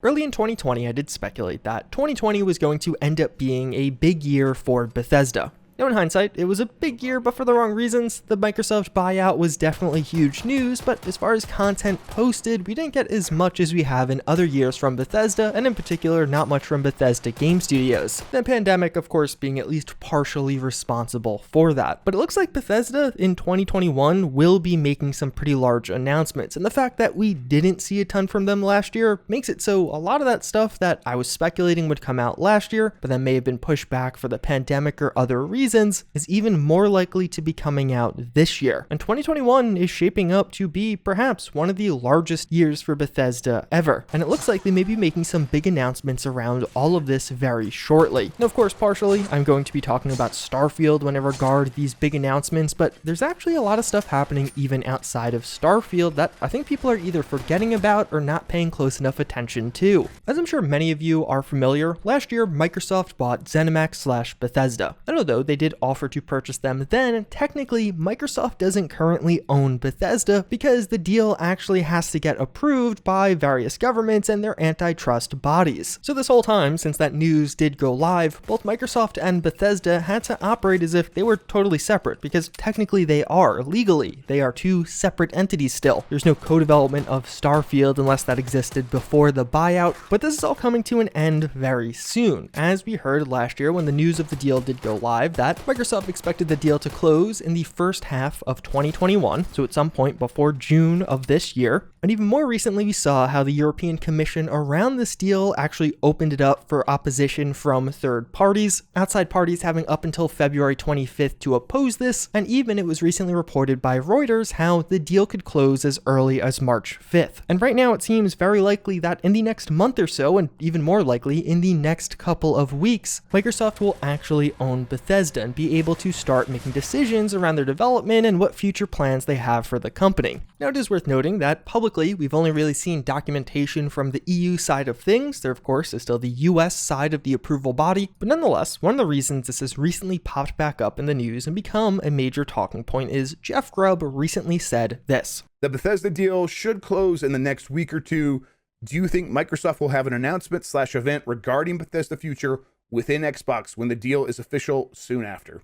Early in 2020, I did speculate that 2020 was going to end up being a big year for Bethesda. Now, in hindsight, it was a big year, but for the wrong reasons. The Microsoft buyout was definitely huge news, but as far as content posted, we didn't get as much as we have in other years from Bethesda, and in particular, not much from Bethesda game studios. The pandemic, of course, being at least partially responsible for that. But it looks like Bethesda in 2021 will be making some pretty large announcements, and the fact that we didn't see a ton from them last year makes it so a lot of that stuff that I was speculating would come out last year, but then may have been pushed back for the pandemic or other reasons, is even more likely to be coming out this year. And 2021 is shaping up to be perhaps one of the largest years for Bethesda ever. And it looks like they may be making some big announcements around all of this very shortly. And of course, partially, I'm going to be talking about Starfield when I regard these big announcements, but there's actually a lot of stuff happening even outside of Starfield that I think people are either forgetting about or not paying close enough attention to. As I'm sure many of you are familiar, last year Microsoft bought ZeniMax/Bethesda. I know though they did offer to purchase them then, technically Microsoft doesn't currently own Bethesda because the deal actually has to get approved by various governments and their antitrust bodies. So this whole time, since that news did go live, both Microsoft and Bethesda had to operate as if they were totally separate, because technically they are. Legally, they are two separate entities still. There's no co-development of Starfield unless that existed before the buyout, but this is all coming to an end very soon. As we heard last year when the news of the deal did go live, that Microsoft expected the deal to close in the first half of 2021, so at some point before June of this year. And even more recently, we saw how the European Commission around this deal actually opened it up for opposition from third parties, outside parties having up until February 25th to oppose this, and even it was recently reported by Reuters how the deal could close as early as March 5th. And right now it seems very likely that in the next month or so, and even more likely in the next couple of weeks, Microsoft will actually own Bethesda and be able to start making decisions around their development and what future plans they have for the company. Now, it is worth noting that publicly, we've only really seen documentation from the EU side of things. There, of course, is still the US side of the approval body, but nonetheless, one of the reasons this has recently popped back up in the news and become a major talking point is Jeff Grubb recently said this. The Bethesda deal should close in the next week or two. Do you think Microsoft will have an announcement/event regarding Bethesda future within Xbox when the deal is official soon after?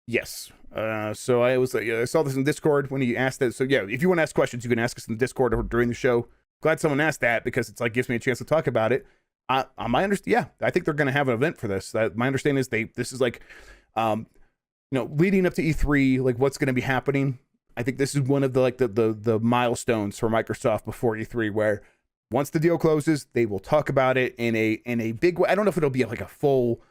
Yes. So I was I saw this in Discord when he asked that. So yeah, if you want to ask questions, you can ask us in Discord or during the show. Glad someone asked that because it's like gives me a chance to talk about it. I think they're going to have an event for this. My understanding is this is like, leading up to E3, like what's going to be happening. I think this is one of the milestones for Microsoft before E3, where once the deal closes, they will talk about it in a big way. I don't know if it'll be like a full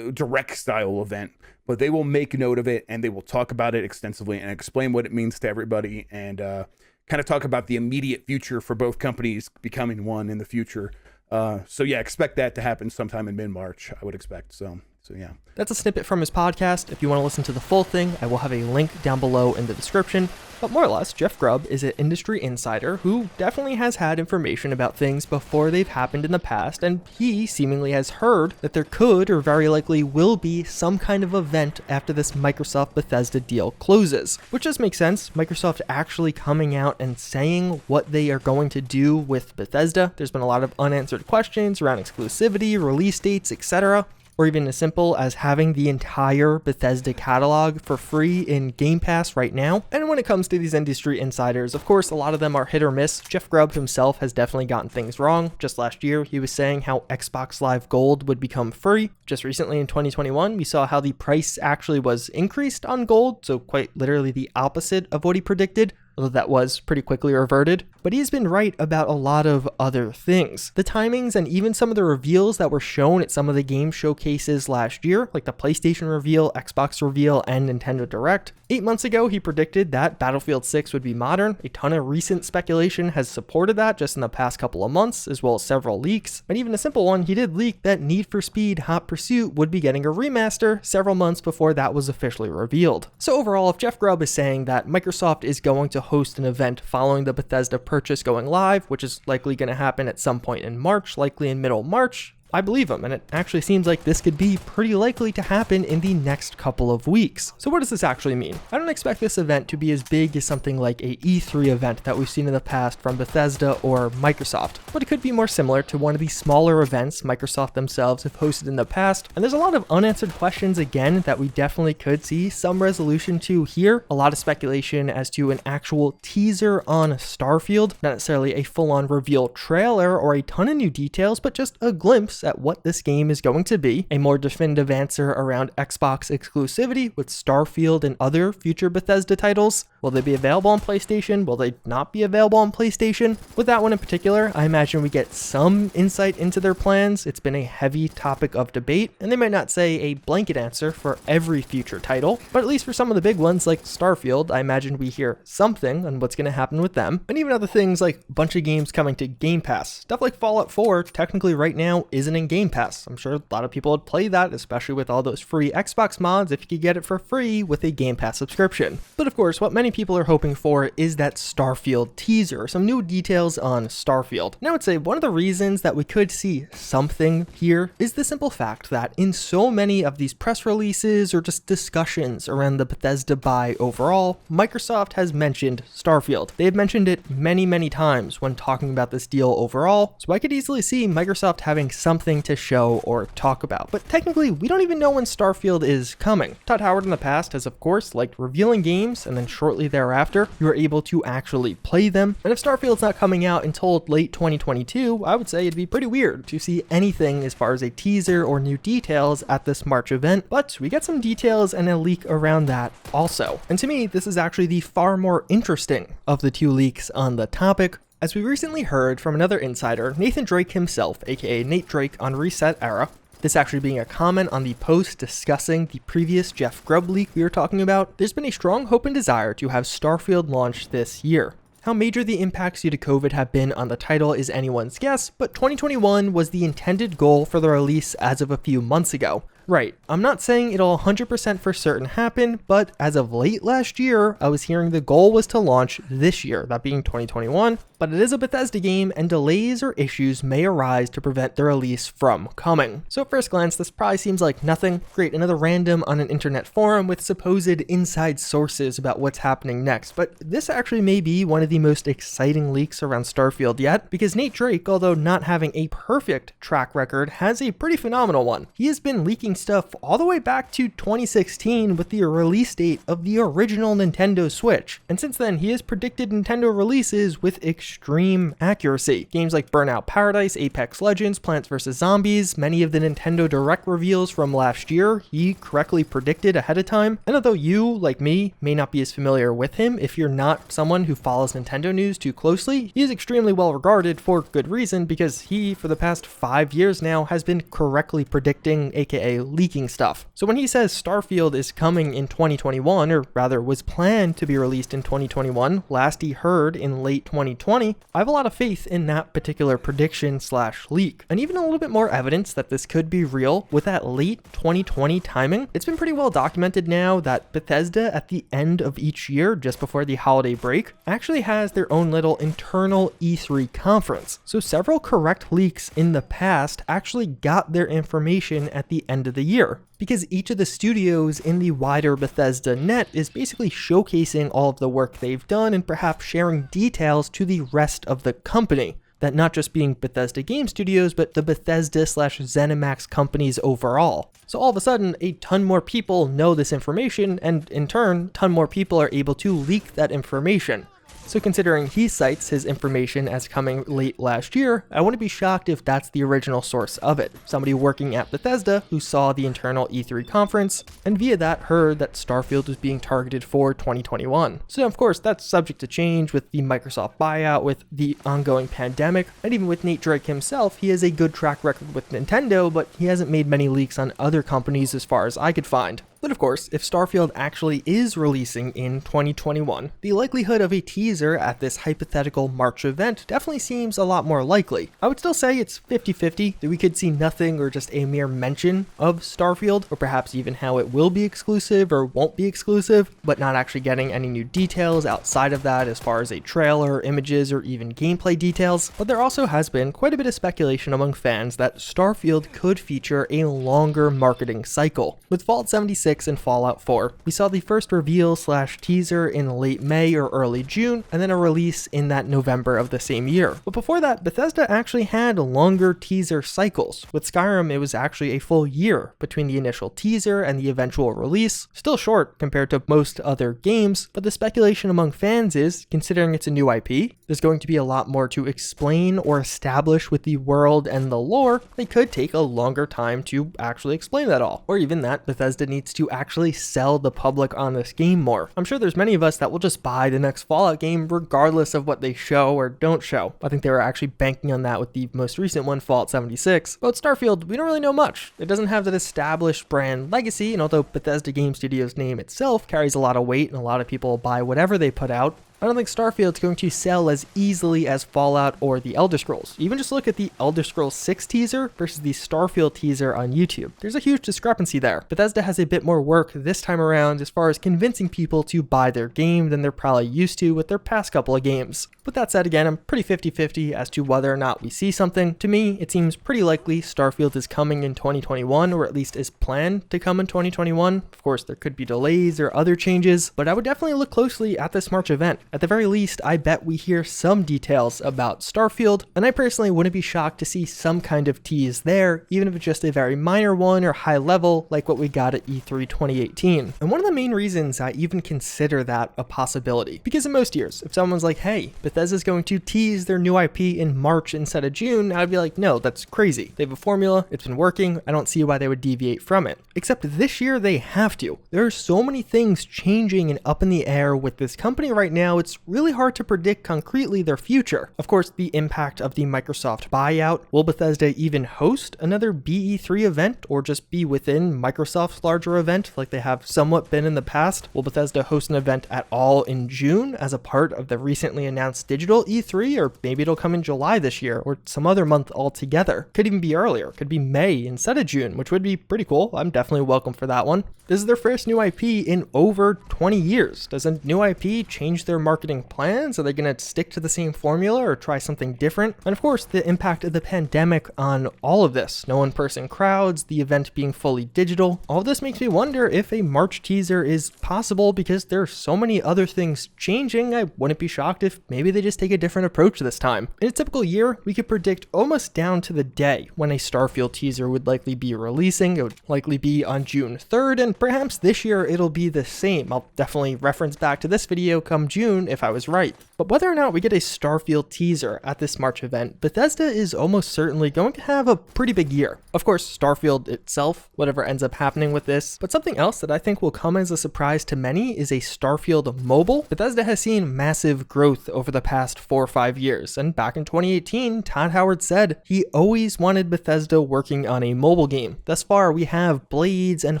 direct style event, but they will make note of it and they will talk about it extensively and explain what it means to everybody and kind of talk about the immediate future for both companies becoming one in the future. So yeah, expect that to happen sometime in mid-March, I would expect. So yeah. That's a snippet from his podcast. If you want to listen to the full thing, I will have a link down below in the description. But more or less, Jeff Grubb is an industry insider who definitely has had information about things before they've happened in the past, and he seemingly has heard that there could or very likely will be some kind of event after this Microsoft Bethesda deal closes. Which does make sense. Microsoft actually coming out and saying what they are going to do with Bethesda. There's been a lot of unanswered questions around exclusivity, release dates, etc. Or even as simple as having the entire Bethesda catalog for free in Game Pass right now. And when it comes to these industry insiders, of course, a lot of them are hit or miss. Jeff Grubb himself has definitely gotten things wrong. Just last year, he was saying how Xbox Live Gold would become free. Just recently in 2021, we saw how the price actually was increased on Gold, so quite literally the opposite of what he predicted. Although that was pretty quickly reverted. But he's been right about a lot of other things. The timings and even some of the reveals that were shown at some of the game showcases last year, like the PlayStation reveal, Xbox reveal, and Nintendo Direct. 8 months ago, he predicted that Battlefield 6 would be modern. A ton of recent speculation has supported that just in the past couple of months, as well as several leaks. And even a simple one, he did leak that Need for Speed Hot Pursuit would be getting a remaster several months before that was officially revealed. So overall, if Jeff Grubb is saying that Microsoft is going to host an event following the Bethesda purchase going live, which is likely going to happen at some point in March, likely in middle March, I believe him, and it actually seems like this could be pretty likely to happen in the next couple of weeks. So what does this actually mean? I don't expect this event to be as big as something like a E3 event that we've seen in the past from Bethesda or Microsoft, but it could be more similar to one of the smaller events Microsoft themselves have hosted in the past. And there's a lot of unanswered questions again that we definitely could see some resolution to here. A lot of speculation as to an actual teaser on Starfield, not necessarily a full-on reveal trailer or a ton of new details, but just a glimpse at what this game is going to be. A more definitive answer around Xbox exclusivity with Starfield and other future Bethesda titles. Will they be available on PlayStation? Will they not be available on PlayStation? With that one in particular, I imagine we get some insight into their plans. It's been a heavy topic of debate, and they might not say a blanket answer for every future title, but at least for some of the big ones like Starfield, I imagine we hear something on what's going to happen with them. And even other things like a bunch of games coming to Game Pass. Stuff like Fallout 4 technically right now isn't in Game Pass. I'm sure a lot of people would play that, especially with all those free Xbox mods if you could get it for free with a Game Pass subscription. But of course, what many people are hoping for is that Starfield teaser, some new details on Starfield. And I would say one of the reasons that we could see something here is the simple fact that in so many of these press releases or just discussions around the Bethesda buy overall, Microsoft has mentioned Starfield. They have mentioned it many times when talking about this deal overall, so I could easily see Microsoft having something to show or talk about. But technically, we don't even know when Starfield is coming. Todd Howard in the past has of course liked revealing games, and then shortly thereafter, you are able to actually play them. And if Starfield's not coming out until late 2022, I would say it'd be pretty weird to see anything as far as a teaser or new details at this March event, but we get some details and a leak around that also. And to me, this is actually the far more interesting of the two leaks on the topic, as we recently heard from another insider, Nathan Drake himself, aka Nate Drake on Reset Era, this actually being a comment on the post discussing the previous Jeff Grubb leak we were talking about. There's been a strong hope and desire to have Starfield launch this year. How major the impacts due to COVID have been on the title is anyone's guess, but 2021 was the intended goal for the release as of a few months ago. Right, I'm not saying it'll 100% for certain happen, but as of late last year, I was hearing the goal was to launch this year, that being 2021, but it is a Bethesda game and delays or issues may arise to prevent the release from coming. So at first glance, this probably seems like nothing. Great, another random on an internet forum with supposed inside sources about what's happening next, but this actually may be one of the most exciting leaks around Starfield yet, because Nate Drake, although not having a perfect track record, has a pretty phenomenal one. He has been leaking stuff all the way back to 2016 with the release date of the original Nintendo Switch. And since then, he has predicted Nintendo releases with extreme accuracy. Games like Burnout Paradise, Apex Legends, Plants vs. Zombies, many of the Nintendo Direct reveals from last year, he correctly predicted ahead of time. And although you, like me, may not be as familiar with him, if you're not someone who follows Nintendo news too closely, he is extremely well regarded for good reason, because he, for the past 5 years now, has been correctly predicting, aka leaking stuff. So when he says Starfield is coming in 2021, or rather was planned to be released in 2021, last he heard in late 2020, I have a lot of faith in that particular prediction slash leak. And even a little bit more evidence that this could be real with that late 2020 timing. It's been pretty well documented now that Bethesda at the end of each year, just before the holiday break, actually has their own little internal E3 conference. So several correct leaks in the past actually got their information at the end of the year, because each of the studios in the wider Bethesda net is basically showcasing all of the work they've done and perhaps sharing details to the rest of the company. That not just being Bethesda Game Studios, but the Bethesda / ZeniMax companies overall. So all of a sudden, a ton more people know this information, and in turn, a ton more people are able to leak that information. So considering he cites his information as coming late last year, I wouldn't be shocked if that's the original source of it. Somebody working at Bethesda who saw the internal E3 conference, and via that heard that Starfield was being targeted for 2021. So of course, that's subject to change with the Microsoft buyout, with the ongoing pandemic, and even with Nate Drake himself, he has a good track record with Nintendo, but he hasn't made many leaks on other companies as far as I could find. But of course, if Starfield actually is releasing in 2021, the likelihood of a teaser at this hypothetical March event definitely seems a lot more likely. I would still say it's 50-50 that we could see nothing or just a mere mention of Starfield, or perhaps even how it will be exclusive or won't be exclusive, but not actually getting any new details outside of that as far as a trailer, images, or even gameplay details. But there also has been quite a bit of speculation among fans that Starfield could feature a longer marketing cycle. With Fallout 76 and Fallout 4, we saw the first reveal/teaser in late May or early June, and then a release in that November of the same year. But before that, Bethesda actually had longer teaser cycles. With Skyrim, it was actually a full year between the initial teaser and the eventual release. Still short compared to most other games, but the speculation among fans is, considering it's a new IP, there's going to be a lot more to explain or establish with the world and the lore. They could take a longer time to actually explain that all. Or even that Bethesda needs to actually sell the public on this game more. I'm sure there's many of us that will just buy the next Fallout game regardless of what they show or don't show. I think they were actually banking on that with the most recent one, Fallout 76. But with Starfield, we don't really know much. It doesn't have that established brand legacy, and although Bethesda Game Studios' name itself carries a lot of weight and a lot of people buy whatever they put out, I don't think Starfield's going to sell as easily as Fallout or the Elder Scrolls. Even just look at the Elder Scrolls 6 teaser versus the Starfield teaser on YouTube. There's a huge discrepancy there. Bethesda has a bit more work this time around as far as convincing people to buy their game than they're probably used to with their past couple of games. With that said, again, I'm pretty 50-50 as to whether or not we see something. To me, it seems pretty likely Starfield is coming in 2021, or at least is planned to come in 2021. Of course, there could be delays or other changes, but I would definitely look closely at this March event. At the very least, I bet we hear some details about Starfield, and I personally wouldn't be shocked to see some kind of tease there, even if it's just a very minor one or high level like what we got at E3 2018. And one of the main reasons I even consider that a possibility, because in most years, if someone's like, hey, Bethesda's going to tease their new IP in March instead of June, I'd be like, no, that's crazy. They have a formula, it's been working, I don't see why they would deviate from it. Except this year they have to. There are so many things changing and up in the air with this company right now, it's really hard to predict concretely their future. Of course, the impact of the Microsoft buyout. Will Bethesda even host another BE3 event or just be within Microsoft's larger event like they have somewhat been in the past? Will Bethesda host an event at all in June as a part of the recently announced digital E3, or maybe it'll come in July this year or some other month altogether? Could even be earlier, could be May instead of June, which would be pretty cool. I'm definitely welcome for that one. This is their first new IP in over 20 years. Does a new IP change their marketing plans? Are they going to stick to the same formula or try something different? And of course, the impact of the pandemic on all of this. No in-person crowds, the event being fully digital. All of this makes me wonder if a March teaser is possible because there are so many other things changing. I wouldn't be shocked if maybe they just take a different approach this time. In a typical year, we could predict almost down to the day when a Starfield teaser would likely be releasing. It would likely be on June 3rd, and perhaps this year it'll be the same. I'll definitely reference back to this video come June if I was right. But whether or not we get a Starfield teaser at this March event, Bethesda is almost certainly going to have a pretty big year. Of course, Starfield itself, whatever ends up happening with this, but something else that I think will come as a surprise to many is a Starfield mobile. Bethesda has seen massive growth over the past 4 or 5 years, and back in 2018, Todd Howard said he always wanted Bethesda working on a mobile game. Thus far, we have Blades and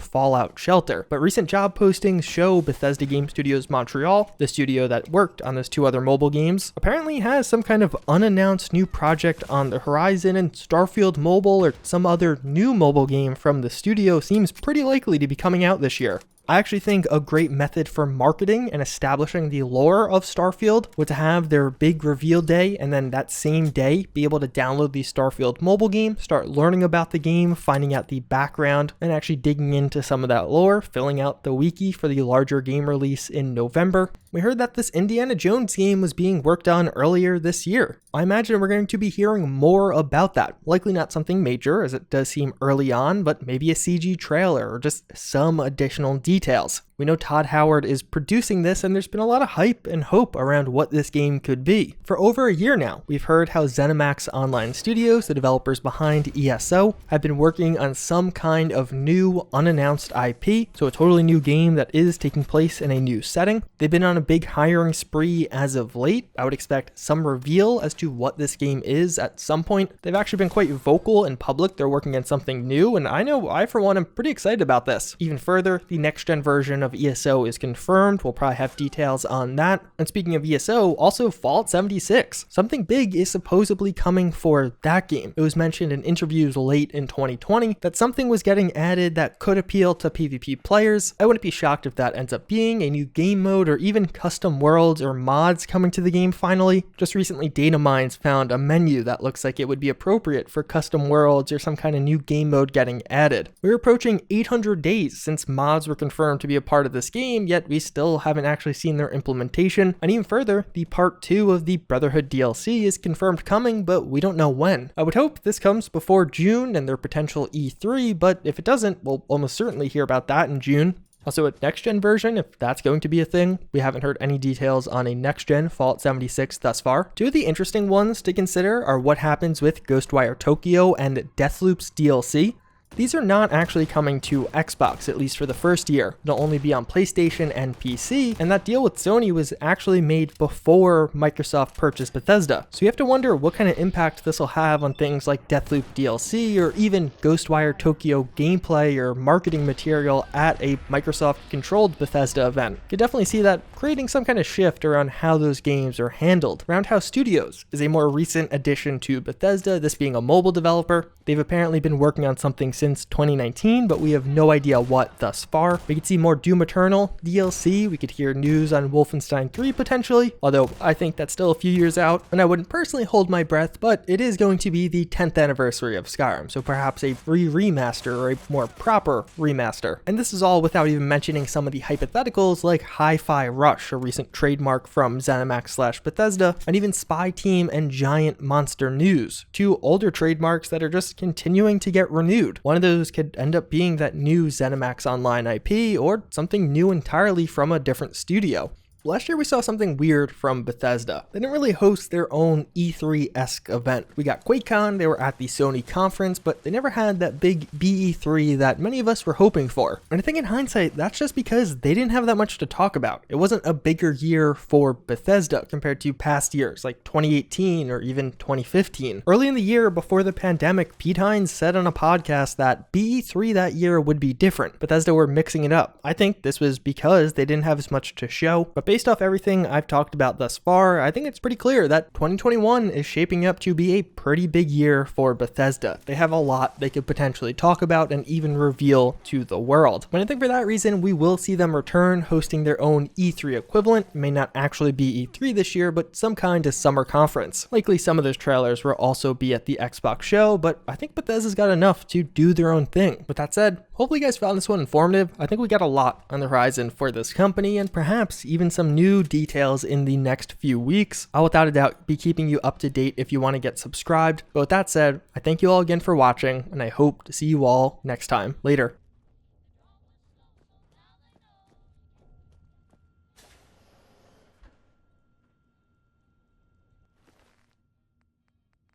Fallout Shelter, but recent job postings show Bethesda Game Studios Montreal, the studio that worked on those 2 other mobile games, apparently has some kind of unannounced new project on the horizon, and Starfield Mobile or some other new mobile game from the studio seems pretty likely to be coming out this year. I actually think a great method for marketing and establishing the lore of Starfield was to have their big reveal day and then that same day be able to download the Starfield mobile game, start learning about the game, finding out the background, and actually digging into some of that lore, filling out the wiki for the larger game release in November. We heard that this Indiana Jones game was being worked on earlier this year. I imagine we're going to be hearing more about that. Likely not something major, as it does seem early on, but maybe a CG trailer or just some additional details. We know Todd Howard is producing this, and there's been a lot of hype and hope around what this game could be. For over a year now, we've heard how ZeniMax Online Studios, the developers behind ESO, have been working on some kind of new, unannounced IP, so a totally new game that is taking place in a new setting. They've been on a big hiring spree as of late. I would expect some reveal as to what this game is at some point. They've actually been quite vocal in public. They're working on something new, and I know I, for one, am pretty excited about this. Even further, the next-gen version of ESO is confirmed. We'll probably have details on that. And speaking of ESO, also Fallout 76. Something big is supposedly coming for that game. It was mentioned in interviews late in 2020 that something was getting added that could appeal to PvP players. I wouldn't be shocked if that ends up being a new game mode or even custom worlds or mods coming to the game finally. Just recently, Datamines found a menu that looks like it would be appropriate for custom worlds or some kind of new game mode getting added. We're approaching 800 days since mods were confirmed to be a part of this game, yet we still haven't actually seen their implementation. And even further, the part 2 of the Brotherhood DLC is confirmed coming, but we don't know when. I would hope this comes before June and their potential E3, but if it doesn't, we'll almost certainly hear about that in June. Also, a next-gen version, if that's going to be a thing. We haven't heard any details on a next-gen Fallout 76 thus far. Two of the interesting ones to consider are what happens with Ghostwire Tokyo and Deathloop's DLC. These are not actually coming to Xbox, at least for the first year. They'll only be on PlayStation and PC, and that deal with Sony was actually made before Microsoft purchased Bethesda. So you have to wonder what kind of impact this will have on things like Deathloop DLC or even Ghostwire Tokyo gameplay or marketing material at a Microsoft-controlled Bethesda event. You could definitely see that creating some kind of shift around how those games are handled. Roundhouse Studios is a more recent addition to Bethesda, this being a mobile developer. They've apparently been working on something since 2019, but we have no idea what thus far. We could see more Doom Eternal DLC. We could hear news on Wolfenstein 3 potentially, although I think that's still a few years out, and I wouldn't personally hold my breath, but it is going to be the 10th anniversary of Skyrim, so perhaps a remaster or a more proper remaster. And this is all without even mentioning some of the hypotheticals like Hi-Fi Rush, a recent trademark from ZeniMax/Bethesda, and even Spy Team and Giant Monster News, two older trademarks that are just continuing to get renewed. One of those could end up being that new ZeniMax Online IP or something new entirely from a different studio. Last year we saw something weird from Bethesda. They didn't really host their own E3-esque event. We got QuakeCon, they were at the Sony conference, but they never had that big BE3 that many of us were hoping for. And I think in hindsight, that's just because they didn't have that much to talk about. It wasn't a bigger year for Bethesda compared to past years like 2018 or even 2015. Early in the year before the pandemic, Pete Hines said on a podcast that BE3 that year would be different. Bethesda were mixing it up. I think this was because they didn't have as much to show, but based off everything I've talked about thus far, I think it's pretty clear that 2021 is shaping up to be a pretty big year for Bethesda. They have a lot they could potentially talk about and even reveal to the world. And I think for that reason, we will see them return hosting their own E3 equivalent. It may not actually be E3 this year, but some kind of summer conference. Likely some of those trailers will also be at the Xbox show, but I think Bethesda's got enough to do their own thing. With that said, hopefully you guys found this one informative. I think we got a lot on the horizon for this company and perhaps even some new details in the next few weeks. I'll without a doubt be keeping you up to date if you want to get subscribed. But with that said, I thank you all again for watching, and I hope to see you all next time. Later.